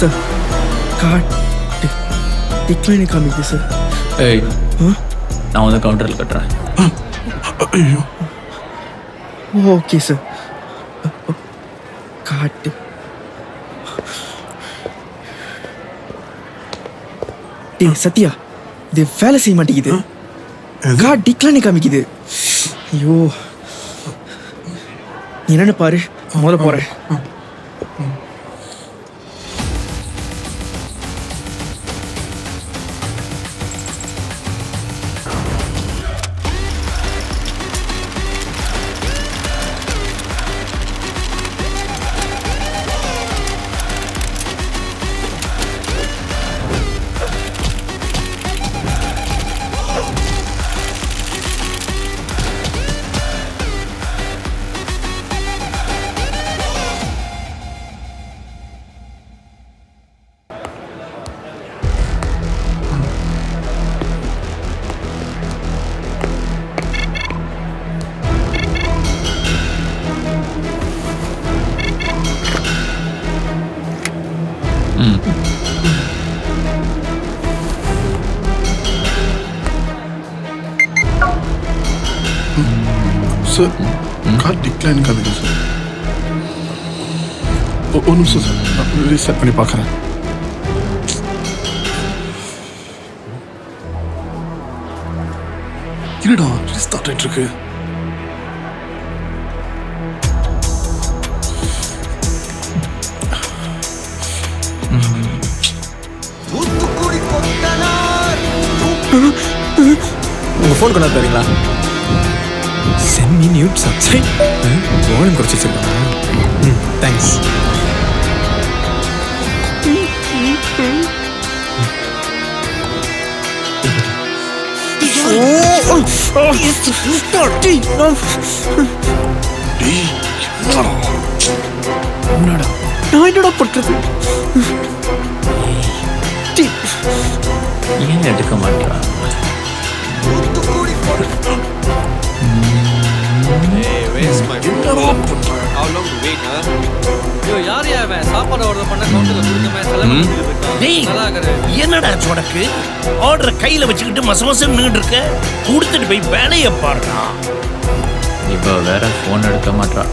Sir card decline காமிக்குது sir. ஏய் நான் வந்து கவுண்டரில் கட்டுறேன். ஐயோ ஓகே சார். கார்டு டேய் சத்யா, இது வேலை செய்ய மாட்டேங்குது. கார்டு டிக்ளைன் காமிக்குது. ஐயோ நீ என்னன்னு பாரு, முதல்ல போறேன். சார் கார்டு டிக்ளைன் காமிக்குது சார். ஒரு நிமிஷம் சார், ரீசெட் பண்ணி பார்க்குறேன். என்னடா ரீஸ்டார்ட் ஆகிட்டு இருக்கு. உங்கள் ஃபோன் கொண்டாந்து தரீங்களா? செம்மி நியூட் சப்ஸ்கிரைப் வால்யூம் குறைச்சி வச்சிருக்கா. தேங்க்ஸ். நான் என்னடா பண்றது? ஏன் எடுக்க மாட்டேறா? என்னடா சொடக்கு ஆர்டரை கையில வச்சுக்கிட்டு மசமசம் நின்றுட்டு இருக்க? கொடுத்துட்டு போய் வேலையை பாருடா. இப்போ வேற ஃபோன் எடுக்க மாட்டா.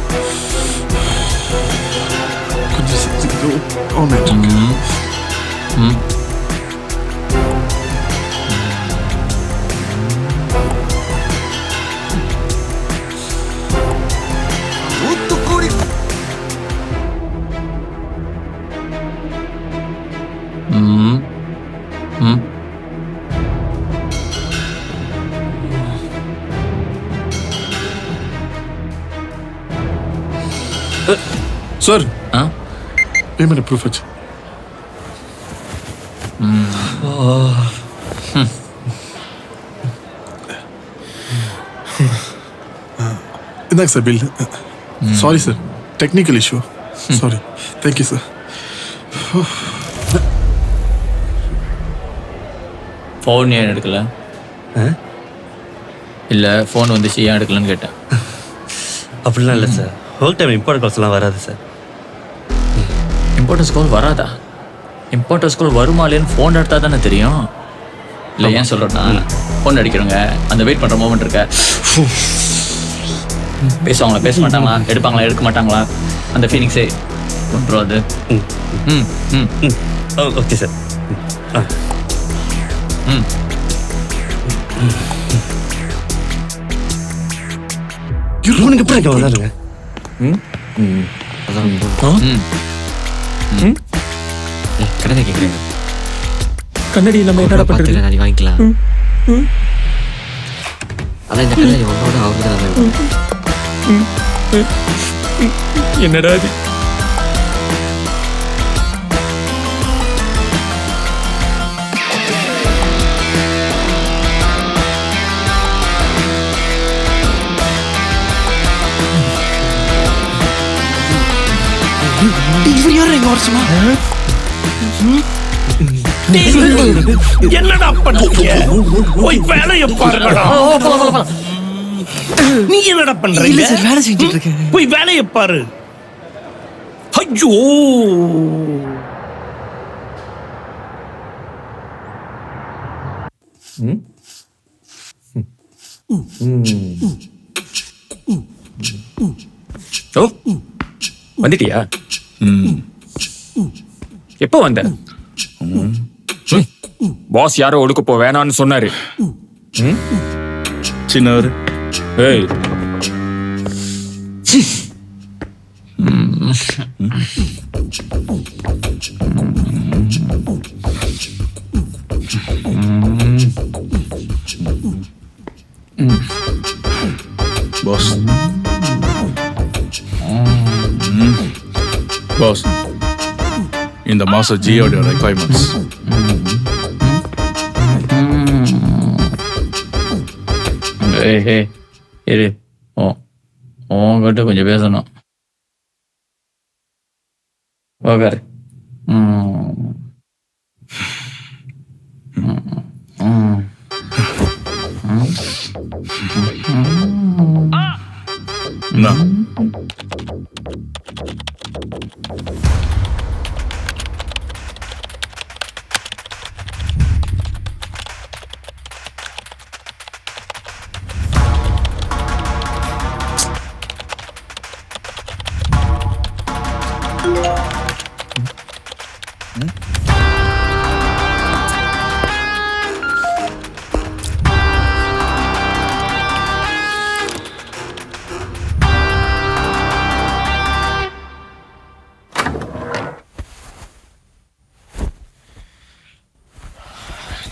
சார் பேமெண்ட் ப்ரூஃப் வச்சு. இந்தாங்க sir bill. Sorry sir, technical issue. Sorry. Thank you sir. Phone ஏன் எடுக்கல? இல்லை ஃபோன் வந்துச்சு ஏன் எடுக்கலன்னு கேட்டேன். அப்படிலாம் இல்லை சார், ஒர்க் டைம் இம்பார்ட்டன்ட் கால்ஸ்லாம் வராது சார். இம்பார்ட்டன்ஸ் கால் வராதா? இம்பார்ட்டன்ஸ் கால் வருமா இல்லைன்னு ஃபோன் எடுத்தால் தானே தெரியும். இல்லை ஏன் சொல்கிறேன்னா, ஃபோன் அடிக்கிறவங்க அந்த வெயிட் பண்ணுற மூமெண்ட் இருக்க, பேசுவாங்களா பேச மாட்டாங்களா, எடுப்பாங்களா எடுக்க மாட்டாங்களா, அந்த ஃபீலிங்ஸே பண்ணுறோம் அது. Okay sir. இவனுக்கு எப்படி வந்தாருங்க? கடனை கேட்குறேன். கண்ணாடி நம்ம என்னடா பண்றது? நாளைக்கு வாங்கிக்கலாம். அதான் இந்த கண்ணாடி உன்னோட அவருக்கு தான். என்னடா இது? இவர் யார் எங்க வருஷமா? என்னடா பண்றீங்க? போய் வேலையை பாருங்கடா. நீ என்னடா பண்றீங்க? வேலை செஞ்சுட்டு இருக்கேன். போய் வேலையை பாரு. ஐயோ ஓ வந்துட்டியா? எப்போ வந்த? பாஸ் யாரோ ஒடுக்க போ வேணான்னு சொன்னாரு. சின்னவர் ஏய் பாஸ் பாஸ் இந்த மாசம் ஜியோட ரெக்வயர்மெண்ட்ஸ் இரு உங்ககிட்ட கொஞ்சம் பேசணும். உக்காரு. என்ன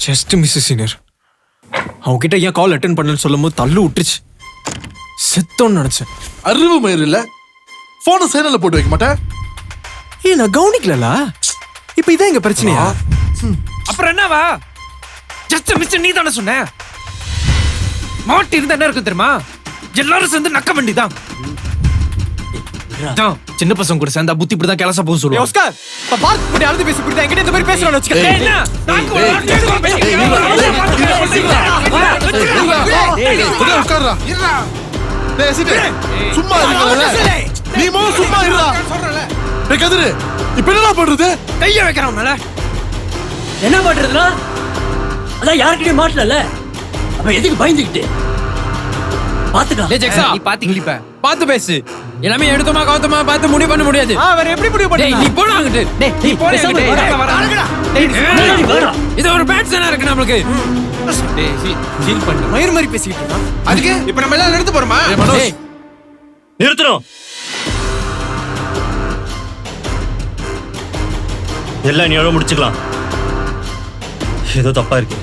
ஜஸ்ட் மிஸ் சீனியர். அவகிட்ட ஏன் கால் அட்டென்ட் பண்ணலன்னு சொல்லும் போது தள்ளு விட்டுருச்சு. செத்தோன்னு நினைச்சேன். அறிவு மயிர் இல்ல போனை சைலண்ட்ல போட்டு வைக்க மாட்டேன். ஏய் நான் கவனிக்கலா. இப்ப இதான் எங்க பிரச்சனையா? அப்புறம் என்னவா? ஜஸ்ட் மிஸ் நீ தானே சொன்ன. மாட்டி இருந்தா என்ன இருக்கும் தெரியுமா? எல்லாரும் சேர்ந்து நக்க வேண்டிதான். சின்ன பசங்க கூட சேர்ந்தா புத்தி இப்படிதான் கேலசா போகும் சொல்லுவாங்க. ஆஸ்கார் இப்ப பார்த்து இப்படி அழுது பேசி புரியுதா? என்கிட்ட இந்த மாதிரி பேசுறானு வச்சுக்க. என்ன நாக்கு உட்கார்றா. டேய் சிட்டு சும்மா இருடா. நீ மோ சும்மா இருடா. டேய் கதிரு இப்ப என்னடா பண்றது? கைய வைக்கறான் மேல. என்ன பண்றதுனா? அதான் யார்கிட்டயும் மாட்டலல. அப்ப எதுக்கு பயந்துக்கிட்டு? பாத்துக்கலாம். டேய் ஜெக்ஸா நீ பாத்தீங்களா இப்ப? பாத்து பேசு. எல்லாமே எடுத்தோமா கவுத்தோமா பார்த்து முடிவு பண்ண முடியாது. வேற எப்படி முடிவு பண்ணி? டேய் நீ போடா அங்கிட்டு. டேய் நீ போடா அங்கிட்டு. இது ஒரு பேட் சனா இருக்கு நமக்கு. டேய் சீல் பண்ணு. மயிர் மாதிரி பேசிட்டு இருக்கான். அதுக்கு இப்ப நம்ம எல்லாம் நிறுத்த போறோமா? மனோஜ் நிறுத்தணும். எல்லாம் நீ எவ்வளோ முடிச்சுக்கலாம். ஏதோ தப்பா இருக்கு.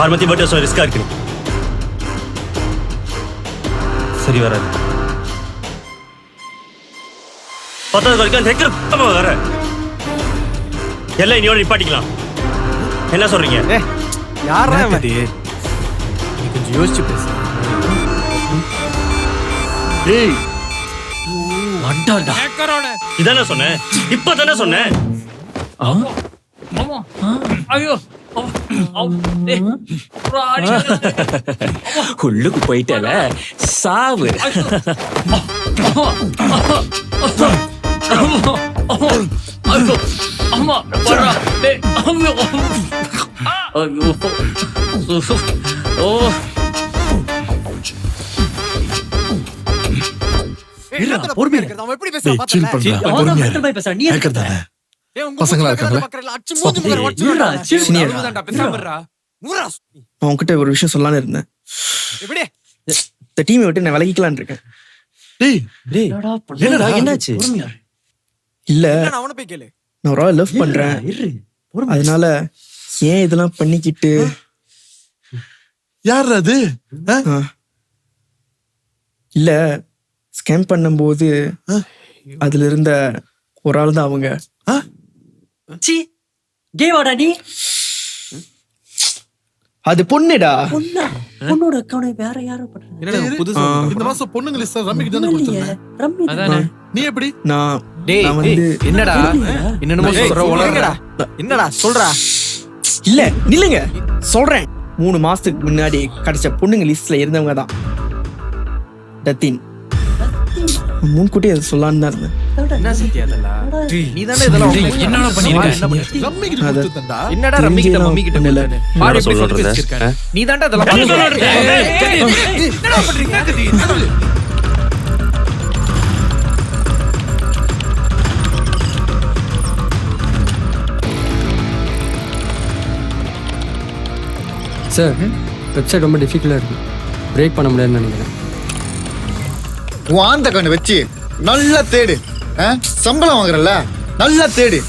ஆர்மத்தி பட்டு ரிஸ்கா இருக்கு. சரி வராது. 10வது வரைக்கும் ஹெக்கர் வர எல்லாம் இனியோட நிப்பாட்டிக்கலாம். என்ன சொல்றீங்க? யாரா இது? நீ கொஞ்சம் யோசிச்சு பேசு. டேய் மண்டாடா. ஹேக்கரோட இதானே சொன்னேன். இப்பதானே சொன்னேன். ஆமா. ஐயோ. உள்ளுக்கு போயிட்டல சாவு. அம்மா பரா. டேய் ஐயோ. ஓ பொறுமையா இரு. அவன் எப்படி டேய் சில் பண்றா. பொறுமையா இரு. போய் பேச நீ ஹேக்கர் தானே. பசங்களா இருக்காங்களா? சீனியர் பேசாமறா. நான் உன்கிட்ட ஒரு விஷயம் சொல்லலாம்னு இருந்தேன். எப்படி? இந்த டீமை விட்டு நான் விலகிக்கலான்னு இருக்கேன். டேய் என்னடா என்னாச்சு? பொறுமையா இரு. இல்ல நான் அவனை போய் கேளு. நான் ஒரு ஆள் லவ் பண்றேன். இரு. பொறுமையா. அதனால ஏன் இதெல்லாம் பண்ணிக்கிட்டு யார் அது? இல்ல ஸ்கேம் பண்ணும்போது அதுல இருந்த ஒரு ஆள் தான் அவங்க. சி கேவாடா நீ? அது பொண்ணுடா. பொண்ணோட அக்கவுண்ட் வேற யாரோ பண்றாங்க. என்னடா புதுசா இந்த மாசம் பொண்ணுங்க லிஸ்ட் ரம்மிக்கு தானே கொடுத்திருந்தேன். ரம்மி அதானே. நீ எப்படி? நான் டேய் நான் வந்து என்னடா என்னென்னமோ சொல்ற உலகடா. என்னடா சொல்றா? இல்ல நில்லுங்க சொல்றேன். 3 மாசத்துக்கு முன்னாடி கிடைச்ச பொண்ணுங்க லிஸ்ட்ல இருந்தவங்க தான் டத்தின். முன்கூட்டி அதை சொல்லலான்னு தான் இருந்தேன். என்ன சத்யா அதெல்லாம் நீ தானே இதெல்லாம் என்னடா பண்ணிருக்க ரம்மி கிட்ட கொடுத்துட்டா என்னடா ரம்மி கிட்ட மம்மி கிட்ட இல்ல. பாரு எப்படி சொல்லிட்டு வச்சிருக்காரு நீ தான்டா அதெல்லாம் என்னடா பண்றீங்க சார் வெப்சைட் ரொம்ப டிஃபிகல்ட்டாக இருக்குது பிரேக் பண்ண முடியாதுன்னு நினைக்கிறேன். உன் ஆந்த கண்ணு வச்சு நல்லா தேடு. சம்பளம் வாங்குறல்ல, நல்லா தேடு.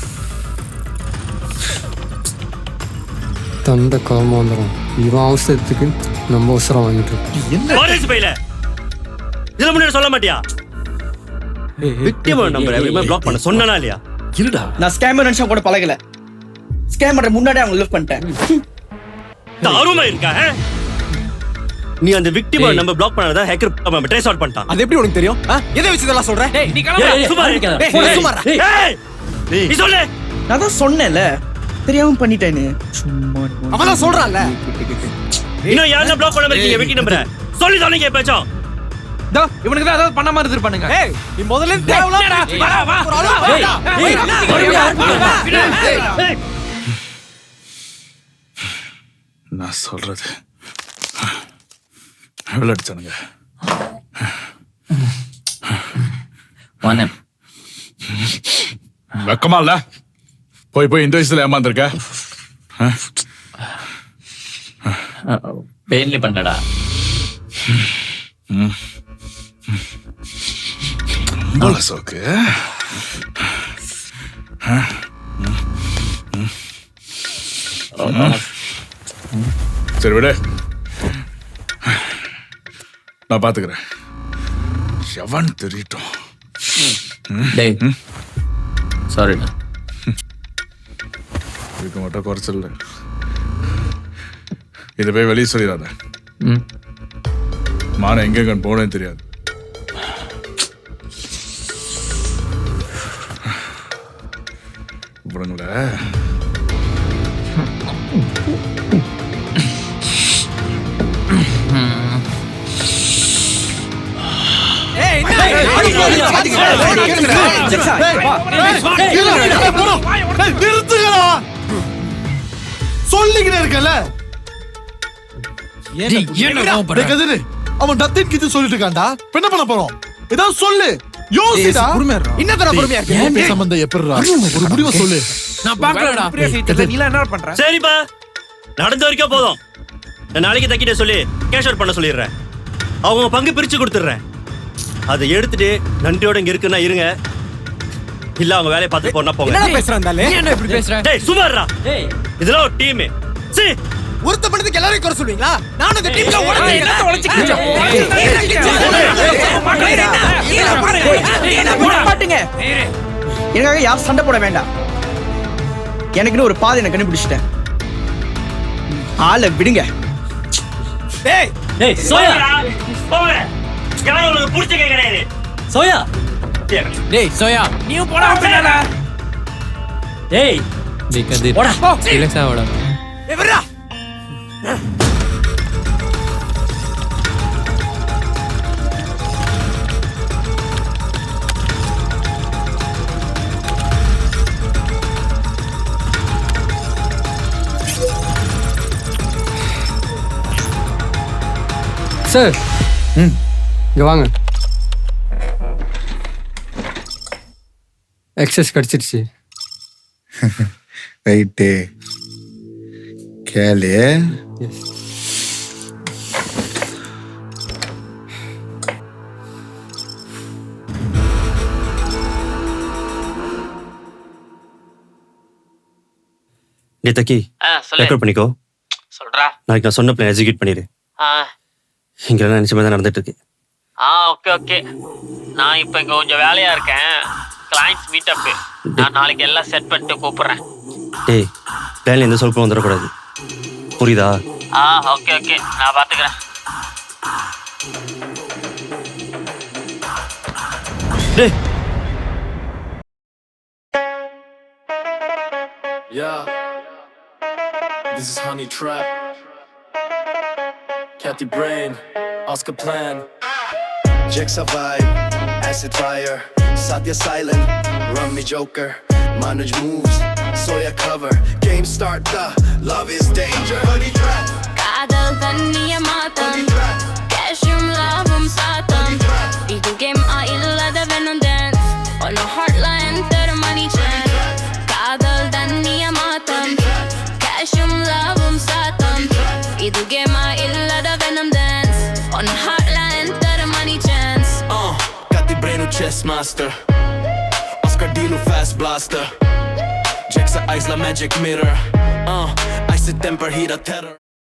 தந்த காலமாக வந்துடும். இவன் அவசரத்துக்கு நம்ம அவசரம் வாங்கிட்டு இருக்கோம். காலேஜ் பையில இதுல முன்னாடி சொல்ல மாட்டியா? விக்டிம் நம்பர் எப்பவுமே பிளாக் பண்ண சொன்னா இல்லையா? இருடா, நான் ஸ்கேமர் நினைச்சா கூட பழகல. ஸ்கேமர் முன்னாடியே அவங்க லவ் பண்ணிட்டேன். தாருமா இருக்கா? நீ அந்த விக்டிம் நம்பர் பிளாக் பண்ணாத ஹேக்கர் நம்ம ட்ரேஸ் அவுட் பண்ணிட்டான். அது எப்படி உனக்கு தெரியும்? எதை வச்சு இதெல்லாம் சொல்ற? டேய் நீ கிளம்பு சும்மா நீ சொல்லு. நான் தான் சொன்னேன்ல தெரியாம பண்ணிட்டேன்னு. சும்மா அவன் சொல்றான்ல. இன்னும் யாரா பிளாக் பண்ணாம இருக்கீங்க விக்டிம் நம்பரை? சொல்லி சொல்லுங்க எப்பயாச்சும். தோ இவனுக்கு தான் ஏதாவது பண்ணாம இருந்திருப்பானுங்க. ஏய் நீ முதல்ல தேவலாம் வா நான் சொல்றது எவ்வளோ அடிச்சானுங்க? வெக்கமா இல்ல? போய் போய் இந்த வயசுல ஏமாந்துருக்க. பெயின்லி பண்ணடா. சோக்கு சரி விடு, நான் பாத்துக்கிறேன். எவன் தெரியட்டும். டேய் சாரிடா. இதுக்கு மட்டும் குறைச்சல. இதை போய் வெளியே சொல்லிடாத. மான எங்க போனேன்னு தெரியாது. இவனுங்கள சொல்லிக்கிட்டே இருக்கல. அவன் டத்தின் கிச்சு சொல்லிட்டு இருக்கான்டா. என்ன பண்ண போறோம்? ஏதாவது சொல்லு, யோசிடா. இன்னதர பொறுமையா ஏன் சம்பந்தம் எப்படிடா? ஒரு முடிவை சொல்லு. நான் பார்க்கலடா. நீ என்ன பண்ற? சரிப்பா, நடந்த வரைக்கும் போதும். நான் நாளைக்கு தக்கிட்ட சொல்லி கேஷ் அவுட் பண்ண சொல்லிடுறேன். அவங்க பங்கு பிரிச்சு கொடுத்துடுறேன். அதை எடுத்துட்டு நன்றியோட இங்க இருக்குன்னா இருங்க, இல்ல அவங்க வேலையை பார்த்து போனா போங்க. என்ன பேசுறான்டாலே? என்ன இப்படி பேசுற? டேய் சுமாரா, இதெல்லாம் ஒரு டீம். சீ, ஒருத்த பண்ணதுக்கு எல்லாரையும் குறை சொல்வீங்களா? நானும் இந்த டீம்ல பாட்டுங்க. எனக்காக யார் சண்டை போட வேண்டாம். எனக்குன்னு ஒரு பாதை எனக்கு கண்டுபிடிச்சிட்டேன். ஆளை விடுங்க. டேய் டேய் சோயா போங்க. யாரும் உங்களுக்கு புடிச்ச கேக்குறாரு. சோயா டேய் சோயா நீயும் போடா பின்னால. டேய் கதிர் போடா ரிலாக்ஸ் ஆவடா. எவரா சார் இங்க வாங்க. எக்ஸஸ் கிடைச்சிருச்சு. ரைட்டு கேளு. எஸ் டேய் தக்கி ரெக்கார்ட் பண்ணிக்கோ. சொல்றா. நாளைக்கு நான் சொன்ன பிளான் எக்ஸிக்யூட் பண்ணிடு. இங்க எல்லாம் நினைச்ச மாதிரி தான் நடந்துட்டு இருக்கு. Okay okay. நான் இப்போ இங்க கொஞ்சம் வேலையா இருக்கேன். Clients meetup. நான் நாளைக்கு எல்லாம் செட் பண்ணிட்டு கூப்பிடுறேன். டேய் பிளான்ல எந்த சொல்லும் வந்துடக்கூடாது, புரியுதா? ஓகே ஓகே, நான் பாத்துக்கிறேன். டேய் Yeah, this is Honey Trap, Cathy Brain, Oscar Plan, Jaxa vibe, acid fire, Satya silent, Rummy Joker, manage moves, Soya cover, game start the love is danger. Honey trap, காதல் தண்ணிய மாத்தம் கேஷும் லாபம் சாத்தம் இது game இல்லாத வேணும் dance on a hotline தர money chance காதல் தண்ணிய மாத்தம் கேஷும் லாபம் சாத்தம் இது கேம் இல்லாத வேணும் டான்ஸ் on a hotline தர money chance got the brain of chess master, Oscar Dino fast blaster, Jackson eyes la magic mirror, ice temper heat a terror.